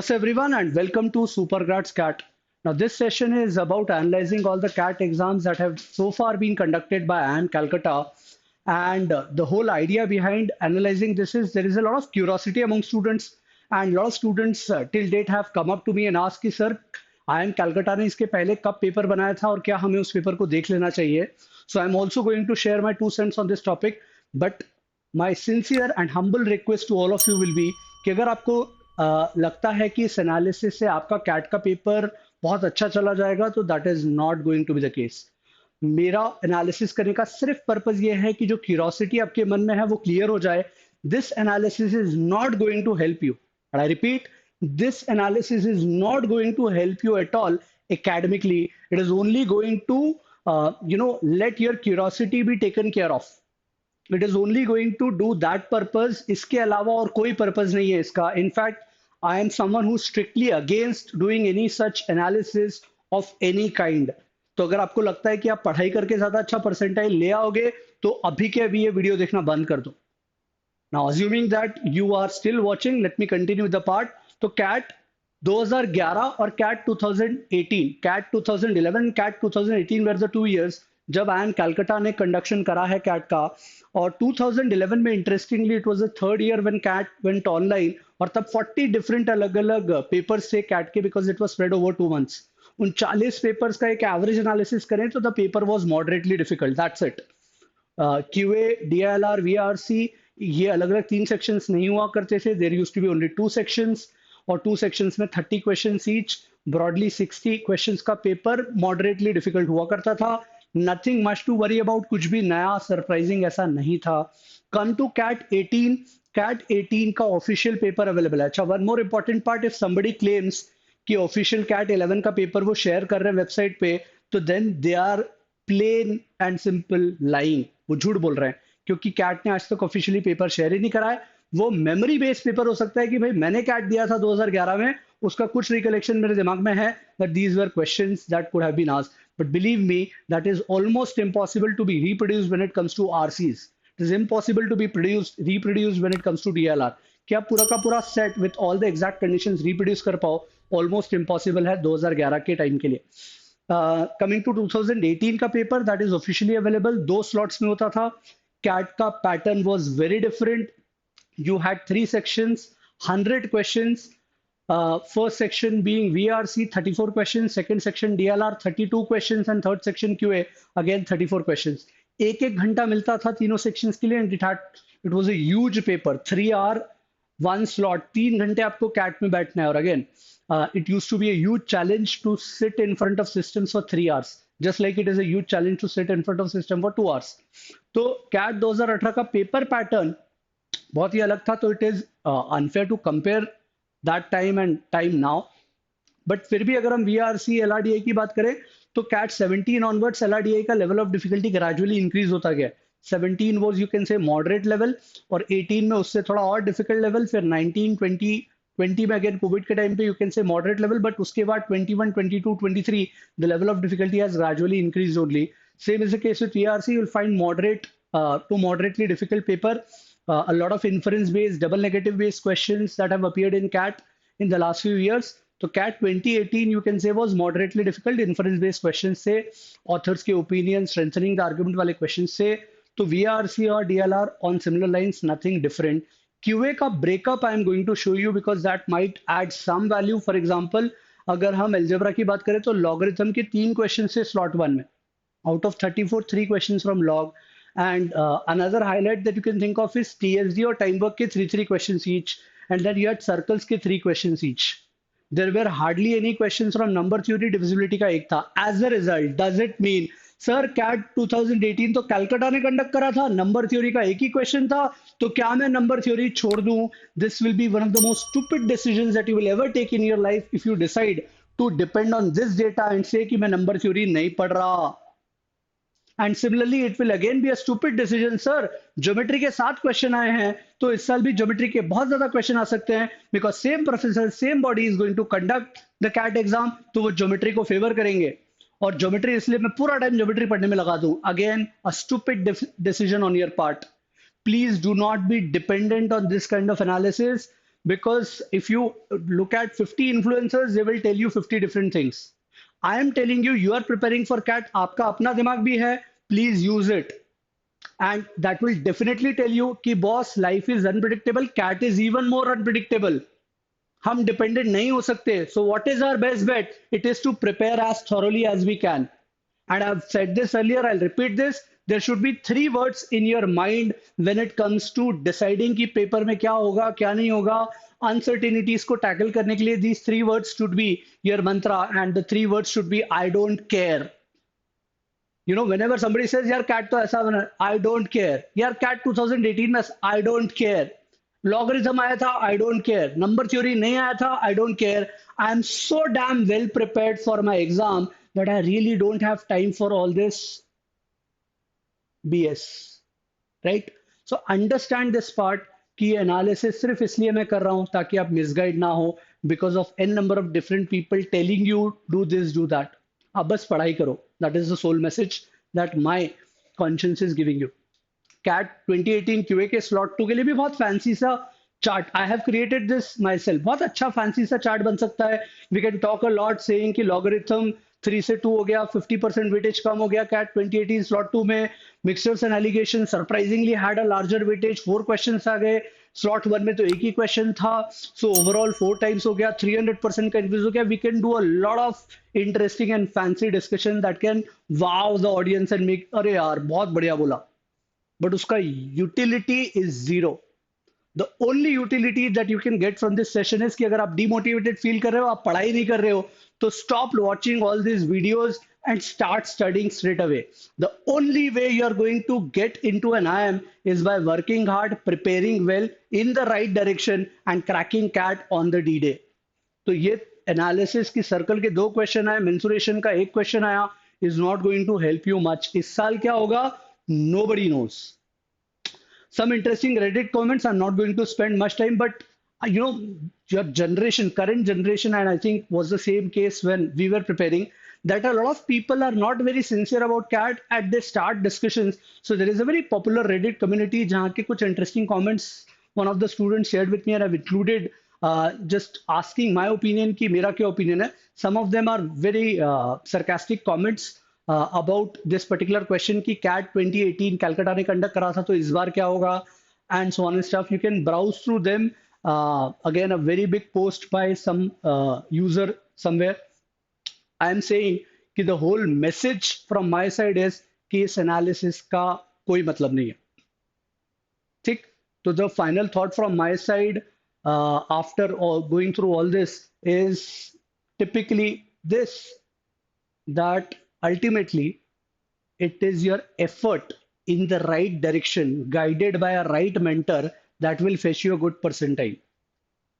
What's everyone and welcome to SuperGrads CAT. Now this session is about analyzing all the CAT exams that have so far been conducted by IIM Calcutta. And the whole idea behind analyzing this is there is a lot of curiosity among students and a lot of students till date have come up to me and asked कि sir IIM Calcutta ने इसके पहले कब paper बनाया था और क्या हमें उस पेपर को देख लेना चाहिए. So I'm also going to share my 2 cents on this topic. But my sincere and humble request to all of you will be कि अगर आपको लगता है कि इस एनालिसिस से आपका कैट का पेपर बहुत अच्छा चला जाएगा तो that is not going to be the case. मेरा एनालिसिस करने का सिर्फ पर्पस ये है कि जो क्यूरियोसिटी आपके मन में है वो क्लियर हो जाए. This analysis is not going to help you. I repeat, this analysis is not going to help you at all academically. It is only going to let your curiosity be taken care of. It is only going to do that purpose. इसके अलावा और कोई purpose नहीं है इसका. In fact, I am someone who strictly against doing any such analysis of any kind. तो अगर आपको लगता है कि आप पढ़ाई करके ज्यादा अच्छा परसेंटाइल ले आओगे तो अभी के अभी ये वीडियो देखना बंद कर दो. Now assuming that you are still watching, let me continue the part. तो CAT 2011 और CAT 2018, CAT 2011, CAT 2018 were the 2 years जब IIM कैलकाटा ने कंडक्शन करा है कैट का. और 2011 में interestingly it was the third year when CAT went online और तब 40 डिफरेंट अलग अलग पेपर्स थे कैट के because it was spread over 2 months. उन 40 पेपर्स का एक एवरेज एनालिसिस करें तो the paper was moderately difficult. That's it. QA, DLR, VRC ये अलग अलग 3 सेक्शंस नहीं हुआ करते थे. There used to be only 2 sections और 2 सेक्शंस में 30 क्वेश्चंस ईच, ब्रॉडली 60 क्वेश्चंस का पेपर मॉडरेटली डिफिकल्ट हुआ करता था. Nothing much to worry about, कुछ भी नया सरप्राइजिंग ऐसा नहीं था. कम टू कैट 18, कैट 18 का ऑफिशियल पेपर अवेलेबल है. अच्छा, one more important part, if somebody claims कि ऑफिशियल कैट 11 का पेपर वो शेयर कर रहे हैं वेबसाइट पे तो then they are plain and simple lying. वो झूठ बोल रहे हैं क्योंकि कैट ने आज तक ऑफिशियली पेपर शेयर ही नहीं करा है. वो मेमोरी बेस्ड पेपर हो सकता है कि भाई मैंने कैट दिया था 2011 में, उसका कुछ रिकलेक्शन मेरे दिमाग में है that these were questions that could have been asked. But believe me, that is almost impossible to be reproduced when it comes to RCs. It is impossible to be reproduced when it comes to DLR. कि आप पूरा का पूरा set with all the exact conditions reproduce कर पाओ, almost impossible है 2011 के time के लिए. Coming to 2018 का paper, that is officially available. 2 slots में होता था. CAT का pattern was very different. You had 3 sections, 100 questions. First section being VRC, 34 questions, second section DLR, 32 questions, and third section QA, again 34 questions. एक एक घंटा मिलता था तीनों sections के लिए and it was a huge paper. 3 hour, 1 slot, 3 घंटे आपको CAT में बैठना है. और again, it used to be a huge challenge to sit in front of systems for 3 hours. Just like it is a huge challenge to sit in front of system for 2 hours. तो CAT 2018 का paper pattern बहुत ही अलग था. तो it is unfair to compare that time and time now. But फिर भी अगर हम वीआरसी एलआरडीआई की बात करें तो कैट 17 ऑनवर्ड्स एलआरडीआई का level of difficulty gradually increase होता गया. 17 was you can say moderate level और 18 में उससे थोड़ा और डिफिकल्ट लेवल, फिर 19, 20 में अगेन कोविड के टाइम पे you can say moderate level. But उसके बाद 21, 22, 23 the level of difficulty has gradually increase only. Same is the case with VRC. You will find moderate to moderately difficult paper. A lot of inference-based, double negative-based questions that have appeared in CAT in the last few years. So CAT 2018, you can say, was moderately difficult. Inference-based questions से, authors के opinion, strengthening the argument वाले questions से, तो VRC और DLR on similar lines, nothing different. QA का breakup I am going to show you because that might add some value. For example, अगर हम algebra की बात करें तो logarithm के 3 questions से slot 1 में, out of 34, 3 questions from log. And another highlight that you can think of is TSD or time work के 3 questions each, and then you had circles के 3 questions each. There were hardly any questions from number theory, divisibility का एक था. As a result, does it mean sir CAT 2018 तो कैलकाटा ने conduct करा था, number theory का एक ही क्वेश्चन था, तो क्या मैं नंबर थ्योरी छोड़ दूं? This will be one of the most stupid decisions that you will ever take in your life if you decide to depend on this data and say कि मैं नंबर थ्योरी नहीं पढ़ रहा. And similarly it will again be a stupid decision. Sir geometry के 7 question आए हैं तो इस साल भी ज्योमेट्री के बहुत ज्यादा क्वेश्चन आ सकते हैं because same professor, same body is going to conduct the CAT exam, तो वो ज्योमेट्री को फेवर करेंगे. और ज्योमेट्री इसलिए मैं पूरा टाइम ज्योमेट्री पढ़ने में लगा दूं. Again a stupid decision on your part. Please do not be dependent on this kind of analysis. because if you look at 50 influencers, they will tell you 50 different things. I am telling you, you are preparing for CAT, आपका अपना दिमाग भी है, please use it. And that will definitely tell you कि boss, life is unpredictable, CAT is even more unpredictable. हम dependent नहीं हो सकते. So what is our best bet? It is to prepare as thoroughly as we can. And I've said this earlier, I'll repeat this. There should be three words in your mind when it comes to deciding कि paper में क्या होगा क्या नहीं होगा. Uncertainties को tackle करने के लिए these three words should be your mantra, and the three words should be I don't care. You know, whenever somebody says यार कैट तो ऐसा बना, I don't care. यार कैट 2018 में I don't care. लॉगरिथम आया था, I don't care. Number theory नहीं आया था, I don't care. I am so damn well prepared for my exam that I really don't have time for all this BS. Right? So understand this part कि analysis सिर्फ इसलिए मैं कर रहा हूं ताकि आप मिसगाइड ना हो because of an number of different people telling you do this do that. आप बस पढ़ाई करो. That is the sole message that my conscience is giving you. CAT 2018 QA के स्लॉट 2 के लिए भी बहुत फैंसी सा chart I have created this myself. बहुत अच्छा फैंसी सा चार्ट बन सकता है. We can talk a lot saying कि लॉगरिथम 3 से 2 हो गया, 50% वेटेज कम हो गया कैट 2018 स्लॉट 2 में. Mixtures and allegation surprisingly had a larger weightage, 4 questions आ गए. स्लॉट 1 में तो एक ही क्वेश्चन था. सो ओवरऑल 4 टाइम्स हो गया, 300% कंफ्यूज हो गया. We can do a lot of interesting and fancy discussion that can wow the audience and make अरे यार बहुत बढ़िया बोला. बट उसका utility is zero. The only utility that you can get from this session is कि अगर आप demotivated feel कर रहे हो, आप पढ़ाई नहीं कर रहे हो, तो stop watching all this videos and start studying straight away. The only way you are going to get into an IIM is by working hard, preparing well in the right direction and cracking CAT on the D-Day. तो ये analysis की circle के 2 question आए, mensuration का 1 question आया, is not going to help you much. इस साल क्या होगा nobody knows. Some interesting Reddit comments. I'm not going to spend much time, but you know, your generation, current generation, and I think was the same case when we were preparing, that a lot of people are not very sincere about CAT at the start discussions. So there is a very popular Reddit community जहाँ के कुछ interesting comments one of the students shared with me, and I've included just asking my opinion कि मेरा क्या opinion है. Some of them are very sarcastic comments about this particular question कि CAT 2018 Calcutta ने conduct करा था तो इस बार क्या होगा, and so on and stuff. You can browse through them. Again, a very big post by some user somewhere. I am saying कि the whole message from my side is कि इस analysis का कोई मतलब नहीं है. ठीक. So the final thought from my side after going through all this is typically this, that ultimately it is your effort in the right direction guided by a right mentor that will fetch you a good percentile.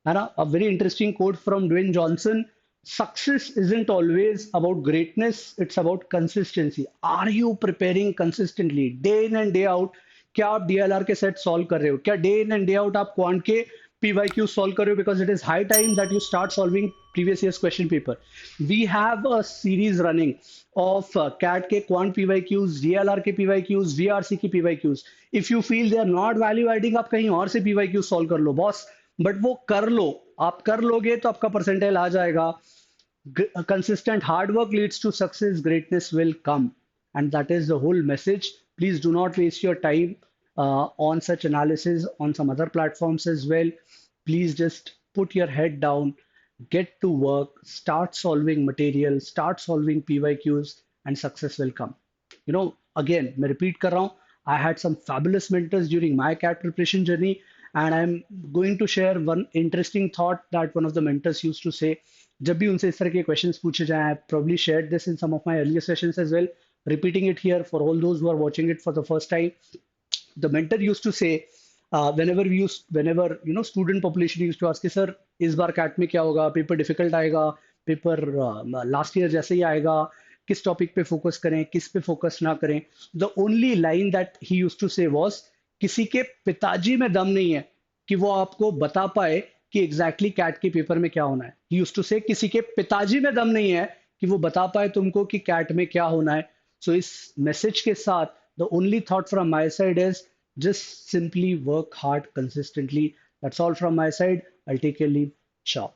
है ना? A very interesting quote from Dwayne Johnson: success isn't always about greatness, it's about consistency. Are you preparing consistently day in and day out? क्या आप DLR के set solve कर रहे हो? क्या day in and day out आप quant के PYQ solve कर रहे हो? Because it is high time that you start solving previous years question paper. We have a series running of CAT के क्वांट PYQs, DLR के PYQs, VRC की PYQs. If you feel they are not value adding, आप कहीं और से PYQ solve कर लो boss, but वो कर लो. आप कर लोगे तो आपका परसेंटाइल आ जाएगा. Consistent hard work leads to success, greatness will come, and that is the whole message. Please do not waste your time on such analysis on some other platforms as well. Please just put your head down, get to work, start solving material, start solving PYQs, and success will come. You know, again, मैं repeat कर रहा हूँ, I had some fabulous mentors during my CAT preparation journey, and I'm going to share one interesting thought that one of the mentors used to say. जब भी उनसे इस तरह के क्वेश्चंस पूछे जाएं, I probably shared this in some of my earlier sessions as well, repeating it here for all those who are watching it for the first time. The mentor used to say, whenever you know student population used to ask, sir इस बार cat में क्या होगा, paper difficult आएगा, paper last year जैसे ही आएगा, किस topic पे focus करें, किस पे फोकस ना करें. The only line that he used to say was, किसी के पिताजी में दम नहीं है कि वो आपको बता पाए कि एग्जैक्टली कैट के पेपर में क्या होना है. ही यूज्ड टू से, किसी के पिताजी में दम नहीं है कि वो बता पाए तुमको कि कैट में क्या होना है. सो इस मैसेज के साथ the only thought from my side is Just simply work hard consistently. That's all from my side. I'll take your leave. Ciao.